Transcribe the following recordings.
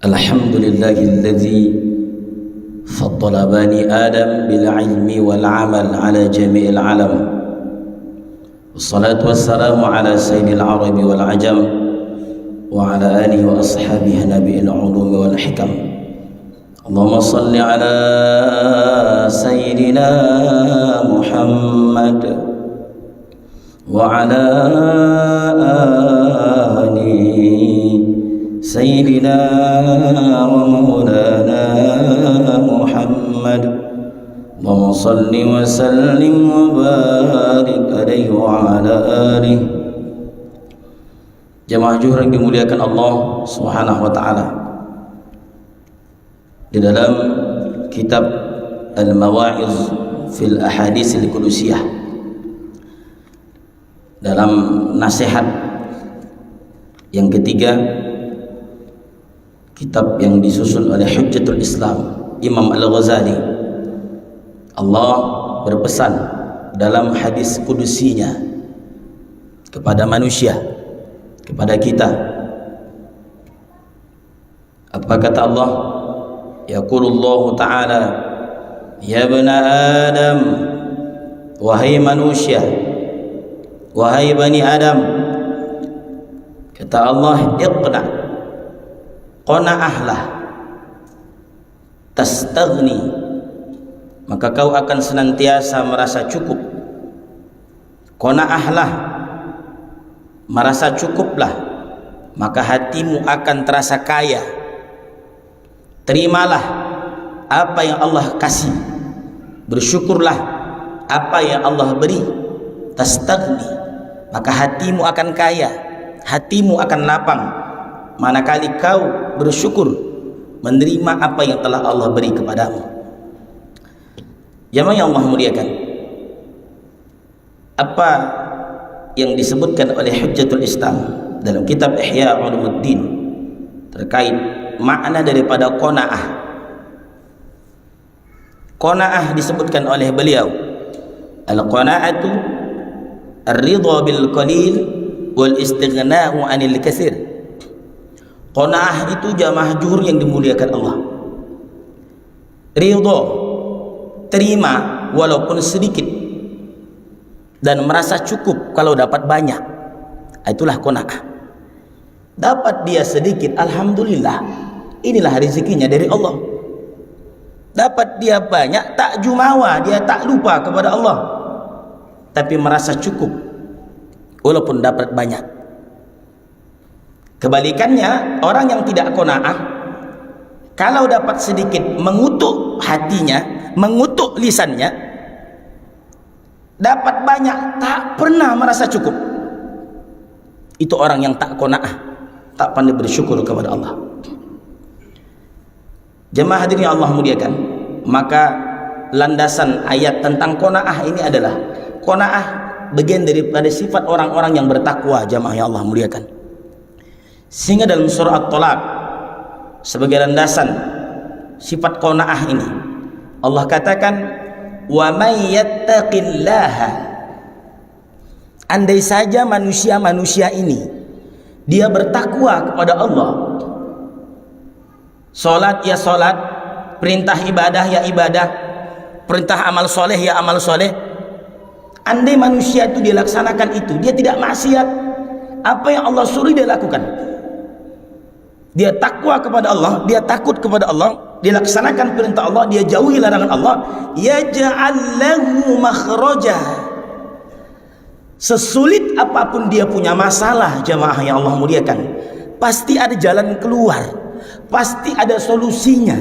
Alhamdulillahilladzi faddala bani Adam bil ilmi wal amal ala jami'il alam. Wassalatu wassalamu ala sayyidil arabi wal ajam wa ala alihi wa ashabihi nabi'il ulumi wal hikam. Allahumma salli ala sayyidina Muhammad wa ala alihi Sayyidina wa maulana Muhammad. Allahumma salli wa sallim wa barik alaihi wa ala alihi. Jamaah Juhur yang dimuliakan Allah Subhanahu wa taala, di dalam kitab Al-Mawa'iz fil Ahadits Al-Qudsiyah, dalam nasihat yang ketiga, kitab yang disusun oleh Hujjatul Islam Imam Al-Ghazali, Allah berpesan dalam hadis kudusinya kepada manusia, kepada kita. Apa kata Allah? Yaqulullahu ta'ala, ya bani Adam, wahai manusia, wahai bani Adam, kata Allah, iqna, qana'ahlah, tastaghni, maka kau akan senantiasa merasa cukup. Qana'ahlah, merasa cukuplah, maka hatimu akan terasa kaya. Terimalah apa yang Allah kasih, bersyukurlah apa yang Allah beri. Tastaghni, maka hatimu akan kaya, hatimu akan lapang manakala kau bersyukur menerima apa yang telah Allah beri kepadamu. Jamaah yang Allah muliakan, apa yang disebutkan oleh Hujjatul Islam dalam kitab Ihya Ulumuddin terkait makna daripada qanaah. Qanaah disebutkan oleh beliau, al-qanaatu ar-ridha bil qalil wal istighna'u 'anil katsir. Qanaah itu jamaah Juhur yang dimuliakan Allah, ridha, terima walaupun sedikit, dan merasa cukup kalau dapat banyak. Itulah qanaah. Dapat dia sedikit, alhamdulillah, inilah rezekinya dari Allah. Dapat dia banyak, tak jumawa, dia tak lupa kepada Allah, tapi merasa cukup walaupun dapat banyak. Kebalikannya, orang yang tidak qanaah, kalau dapat sedikit mengutuk hatinya, mengutuk lisannya, dapat banyak tak pernah merasa cukup. Itu orang yang tak qanaah, tak pandai bersyukur kepada Allah. Jemaah hadirin Allah muliakan, maka landasan ayat tentang qanaah ini adalah qanaah bagian daripada sifat orang-orang yang bertakwa. Jemaah yang Allah muliakan, sehingga dalam surah At-Talaq sebagai landasan sifat qanaah ini Allah katakan, wa may yattaqillaha, andai saja manusia-manusia ini dia bertakwa kepada Allah, salat ya salat, perintah ibadah ya ibadah, perintah amal soleh ya amal soleh. Andai manusia itu dia laksanakan itu, dia tidak maksiat, apa yang Allah suruh dia lakukan, dia takwa kepada Allah, dia takut kepada Allah, dia laksanakan perintah Allah, dia jauhi larangan Allah, yaj'al lahu makhraja. Sesulit apapun dia punya masalah, jamaah yang Allah muliakan, pasti ada jalan keluar, pasti ada solusinya.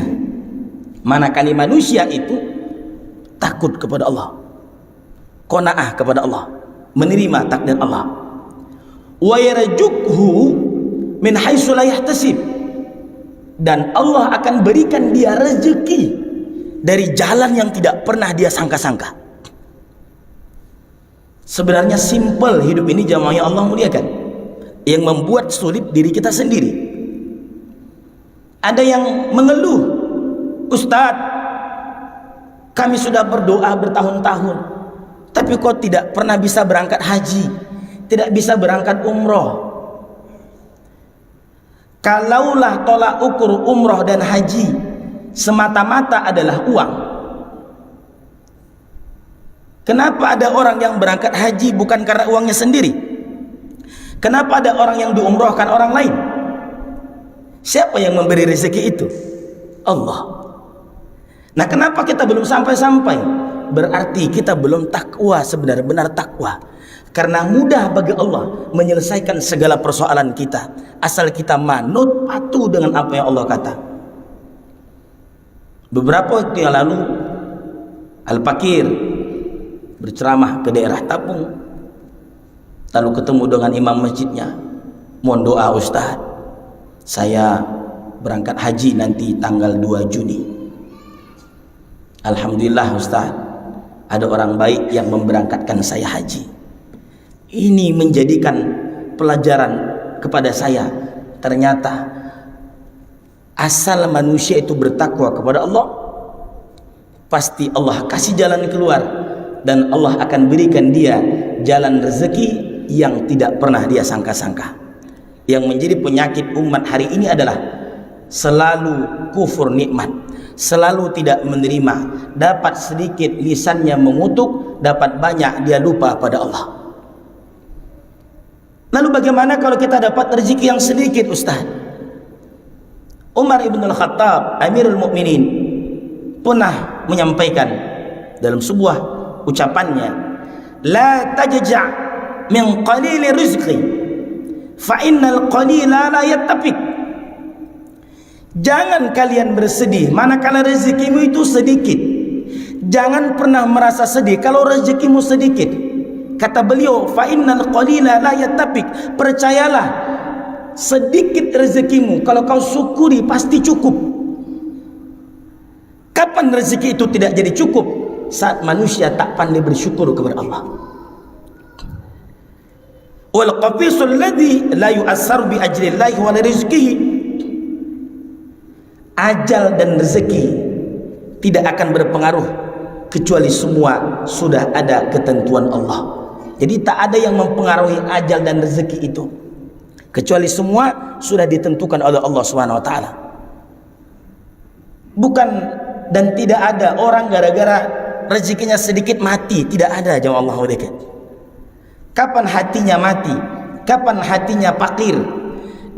Manakala manusia itu takut kepada Allah, qanaah kepada Allah, menerima takdir Allah, wa yarjukhu min haitsu la yahtasib, dan Allah akan berikan dia rezeki dari jalan yang tidak pernah dia sangka-sangka. Sebenarnya simple hidup ini, jamaah yang Allah muliakan, yang membuat sulit diri kita sendiri. Ada yang mengeluh, Ustadz, kami sudah berdoa bertahun-tahun, tapi kok tidak pernah bisa berangkat haji, tidak bisa berangkat umroh. Kalaulah tolak ukur umroh dan haji semata-mata adalah uang, kenapa ada orang yang berangkat haji bukan karena uangnya sendiri? Kenapa ada orang yang diumrohkan orang lain? Siapa yang memberi rezeki itu? Allah. Nah, kenapa kita belum sampai-sampai? Berarti kita belum takwa, sebenar-benar takwa. Karena mudah bagi Allah menyelesaikan segala persoalan kita, asal kita manut patuh dengan apa yang Allah kata. Beberapa waktu yang lalu Al-Fakir berceramah ke daerah Tapung, lalu ketemu dengan imam masjidnya. Mohon doa Ustaz, saya berangkat haji nanti tanggal 2 Juni. Alhamdulillah Ustaz, ada orang baik yang memberangkatkan saya haji. Ini menjadikan pelajaran kepada saya, ternyata asal manusia itu bertakwa kepada Allah, pasti Allah kasih jalan keluar, dan Allah akan berikan dia jalan rezeki yang tidak pernah dia sangka-sangka. Yang menjadi penyakit umat hari ini adalah selalu kufur nikmat, selalu tidak menerima. Dapat sedikit lisannya mengutuk, dapat banyak dia lupa pada Allah. Lalu bagaimana kalau kita dapat rezeki yang sedikit Ustaz? Umar ibn al-Khattab, Amirul Mukminin, pernah menyampaikan dalam sebuah ucapannya, la tajja' min qalili rizqi fa innal qalila la yattafiq. Jangan kalian bersedih manakala rezekimu itu sedikit. Jangan pernah merasa sedih kalau rezekimu sedikit. Kata beliau, fa innal qalila la yattafiq. Percayalah, sedikit rezekimu kalau kau syukuri pasti cukup. Kapan rezeki itu tidak jadi cukup? Saat manusia tak pandai bersyukur kepada Allah. Wal qafisul ladzi la yu'assaru bi ajlillahi wa rizqihi. Ajal dan rezeki tidak akan berpengaruh kecuali semua sudah ada ketentuan Allah. Jadi tak ada yang mempengaruhi ajal dan rezeki itu, kecuali semua sudah ditentukan oleh Allah Subhanahu wa taala. Bukan, dan tidak ada orang gara-gara rezekinya sedikit mati, tidak ada jemaah Allah dekat. Kapan hatinya mati? Kapan hatinya fakir?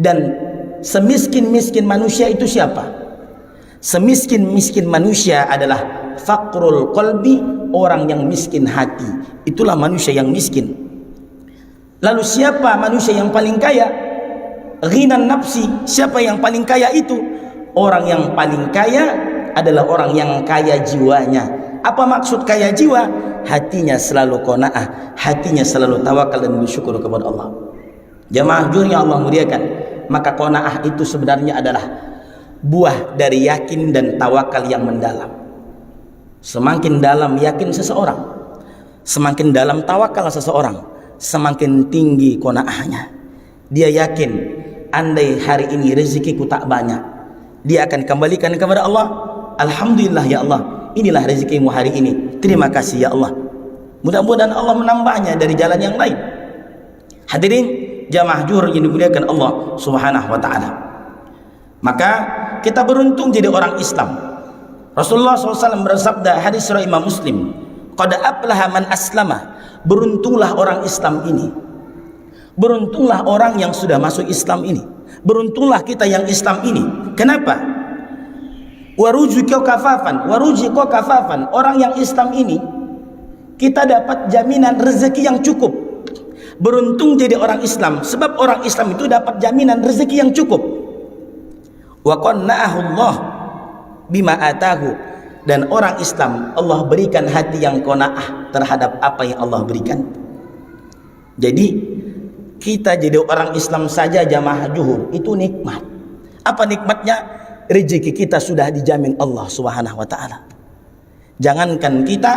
Dan semiskin-miskin manusia itu siapa? Semiskin-miskin manusia adalah faqrul qalbi, orang yang miskin hati. Itulah manusia yang miskin. Lalu siapa manusia yang paling kaya? Ghinan nafsi. Siapa yang paling kaya itu? Orang yang paling kaya adalah orang yang kaya jiwanya. Apa maksud kaya jiwa? Hatinya selalu qanaah, hatinya selalu tawakal dan bersyukur kepada Allah. Jamaah jur yang Allah muliakan, maka qanaah itu sebenarnya adalah buah dari yakin dan tawakal yang mendalam. Semakin dalam yakin seseorang, semakin dalam tawakal seseorang, semakin tinggi qanaahnya. Dia yakin, andai hari ini rezekiku tak banyak, dia akan kembalikan kepada Allah. Alhamdulillah ya Allah, inilah rezekimu hari ini, terima kasih ya Allah. Mudah-mudahan Allah menambahnya dari jalan yang lain. Hadirin jamaah juhur yang dimuliakan Allah Subhanahu wa taala. Maka kita beruntung jadi orang Islam. Rasulullah SAW bersabda, hadis riwayat Imam Muslim, qad aflaha man aslama. Beruntunglah orang Islam ini, beruntunglah orang yang sudah masuk Islam ini, beruntunglah kita yang Islam ini. Kenapa? Waruzuqa kafafan. Orang yang Islam ini kita dapat jaminan rezeki yang cukup. Beruntung jadi orang Islam, sebab orang Islam itu dapat jaminan rezeki yang cukup. Wa qanna'ahu Allah bima atahu. Dan orang Islam Allah berikan hati yang qanaah terhadap apa yang Allah berikan. Jadi kita jadi orang Islam saja jamaah juhur itu nikmat. Apa nikmatnya? Rezeki kita sudah dijamin Allah Subhanahu wa taala. Jangankan kita,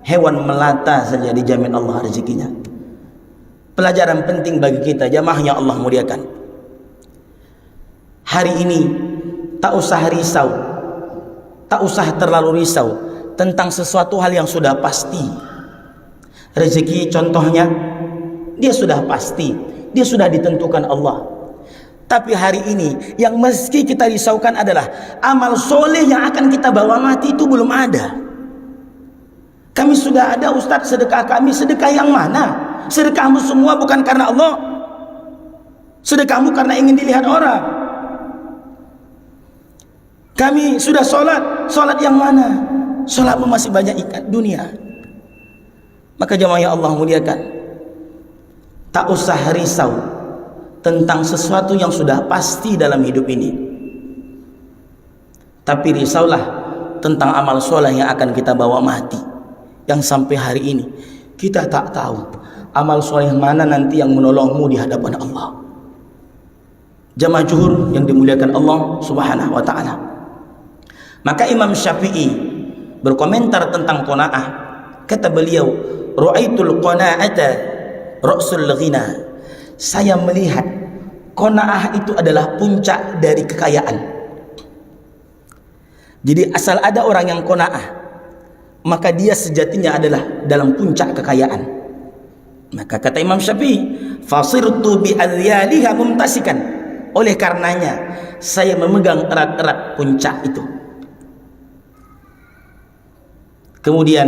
hewan melata saja dijamin Allah rezekinya. Pelajaran penting bagi kita jamaah yang Allah muliakan. Hari ini tak usah risau, tak usah terlalu risau tentang sesuatu hal yang sudah pasti. Rezeki contohnya, dia sudah pasti, dia sudah ditentukan Allah. Tapi hari ini yang meski kita risaukan adalah amal soleh yang akan kita bawa mati itu belum ada. Kami sudah ada Ustadz, sedekah kami, sedekah yang mana? Sedekahmu semua bukan karena Allah, sedekahmu karena ingin dilihat orang. Kami sudah sholat, sholat yang mana? Sholatmu masih banyak ikat dunia. Maka jemaah yang Allah muliakan, tak usah risau tentang sesuatu yang sudah pasti dalam hidup ini, tapi risaulah tentang amal soleh yang akan kita bawa mati, yang sampai hari ini kita tak tahu amal soleh mana nanti yang menolongmu di hadapan Allah. Jamaah zuhur yang dimuliakan Allah Subhanahu wa ta'ala. Maka Imam Syafi'i berkomentar tentang qanaah, kata beliau, ra'aitul qanaata ra'sul ghina. Saya melihat qanaah itu adalah puncak dari kekayaan. Jadi asal ada orang yang qanaah, maka dia sejatinya adalah dalam puncak kekayaan. Maka kata Imam Syafi'i, fasirtu bi adyaliha mumtasikan. Oleh karenanya saya memegang erat-erat puncak itu. Kemudian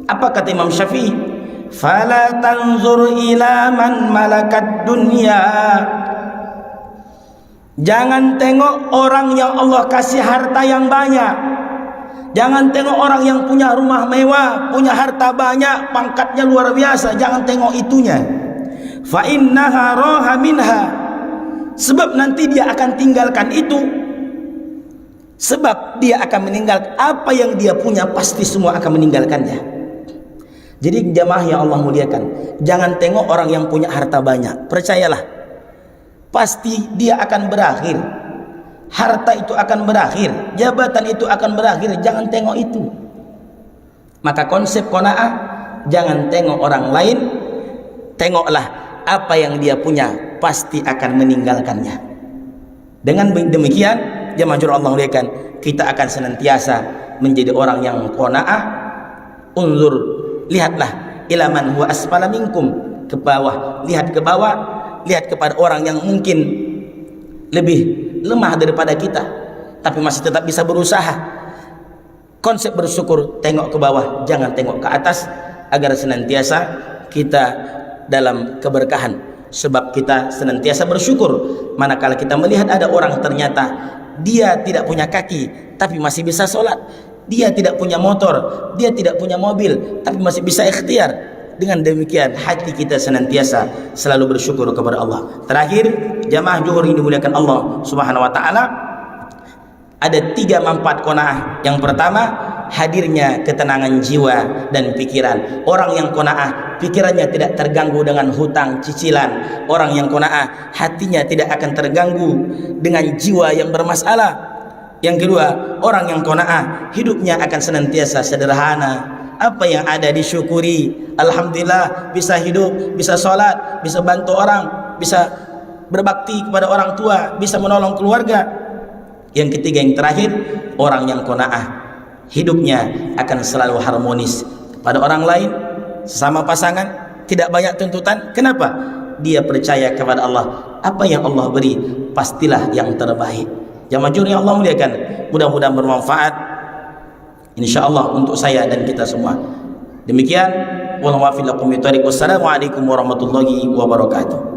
apa kata Imam Syafi'i? Fala tanzur ila man malakat dunya. Jangan tengok orang yang Allah kasih harta yang banyak. Jangan tengok orang yang punya rumah mewah, punya harta banyak, pangkatnya luar biasa. Jangan tengok itunya. Fa innaha raha minha. Sebab nanti dia akan tinggalkan itu. Sebab dia akan meninggalkan apa yang dia punya, pasti semua akan meninggalkannya. Jadi jamaah yang Allah muliakan, jangan tengok orang yang punya harta banyak. Percayalah, pasti dia akan berakhir. Harta itu akan berakhir, jabatan itu akan berakhir. Jangan tengok itu. Maka konsep qanaah, jangan tengok orang lain, tengoklah apa yang dia punya, pasti akan meninggalkannya. Dengan demikian, jemaah Allah muliakan, kita akan senantiasa menjadi orang yang qanaah. Unzur, lihatlah ila man huwa asfala minkum, ke bawah, lihat ke bawah, lihat kepada orang yang mungkin lebih lemah daripada kita, tapi masih tetap bisa berusaha. Konsep bersyukur, tengok ke bawah, jangan tengok ke atas, agar senantiasa kita dalam keberkahan. Sebab kita senantiasa bersyukur manakala kita melihat ada orang ternyata dia tidak punya kaki tapi masih bisa sholat, dia tidak punya motor, dia tidak punya mobil tapi masih bisa ikhtiar. Dengan demikian hati kita senantiasa selalu bersyukur kepada Allah. Terakhir, jamaah zuhur ini dimuliakan Allah Subhanahu wa ta'ala, ada 3 manfaat qanaah. Yang pertama, hadirnya ketenangan jiwa dan pikiran. Orang yang qanaah, pikirannya tidak terganggu dengan hutang cicilan. Orang yang qanaah, hatinya tidak akan terganggu dengan jiwa yang bermasalah. Yang kedua, orang yang qanaah, hidupnya akan senantiasa sederhana. Apa yang ada disyukuri. Alhamdulillah, bisa hidup, bisa sholat, bisa bantu orang, bisa berbakti kepada orang tua, bisa menolong keluarga. Yang ketiga, yang terakhir, orang yang qanaah, hidupnya akan selalu harmonis pada orang lain, sesama pasangan, tidak banyak tuntutan. Kenapa? Dia percaya kepada Allah. Apa yang Allah beri pastilah yang terbaik. Jamaah yang Allah muliakan, mudah-mudahan bermanfaat insyaallah untuk saya dan kita semua. Demikian, wassalamualaikum warahmatullahi wabarakatuh.